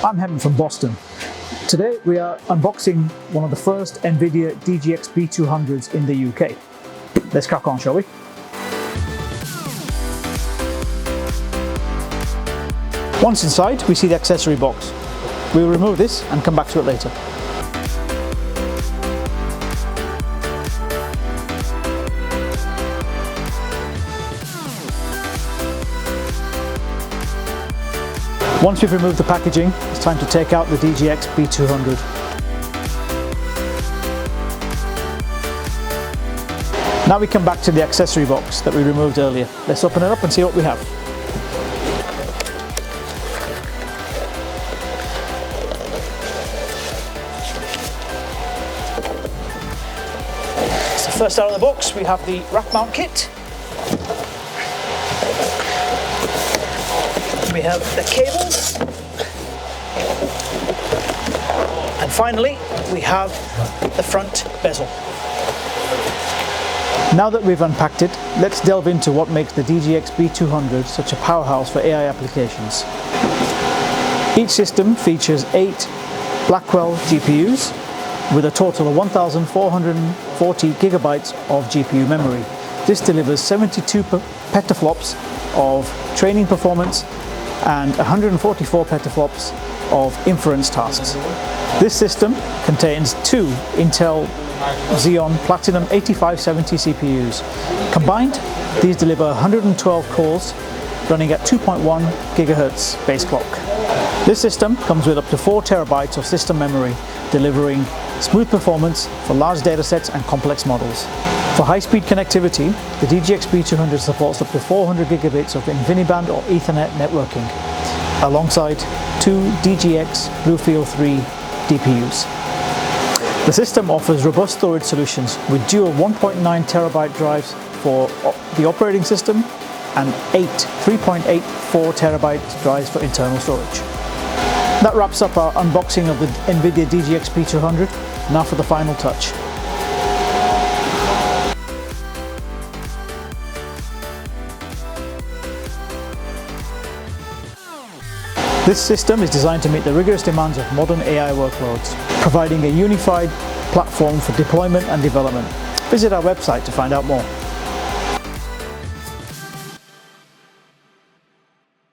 I'm Henry from Boston. Today we are unboxing one of the first Nvidia Dgx B200s in the UK. Let's crack on, shall we? Once inside, we see the accessory box. We'll remove this and come back to it later. Once we've removed the packaging, it's time to take out the Dgx B200. Now we come back to the accessory box that we removed earlier. Let's open it up and see what we have. So first out of the box we have the rack mount kit. We have the cables, and finally we have the front bezel. Now that we've unpacked it, let's delve into what makes the Dgx B200 such a powerhouse for AI applications. Each system features 8 Blackwell GPUs with a total of 1,440 gigabytes of GPU memory. This delivers 72 petaflops of training performance and 144 petaflops of inference tasks. This system contains 2 Intel Xeon Platinum 8570 CPUs. Combined, these deliver 112 cores running at 2.1 GHz base clock. This system comes with up to 4 terabytes of system memory, delivering smooth performance for large datasets and complex models. For high-speed connectivity, the Dgx B200 supports up to 400 gigabits of InfiniBand or Ethernet networking, alongside 2 Dgx BlueField 3 DPUs. The system offers robust storage solutions with dual 1.9 terabyte drives for the operating system and 8 3.84 terabyte drives for internal storage. That wraps up our unboxing of the Nvidia Dgx B200. Now for the final touch. This system is designed to meet the rigorous demands of modern AI workloads, providing a unified platform for deployment and development. Visit our website to find out more.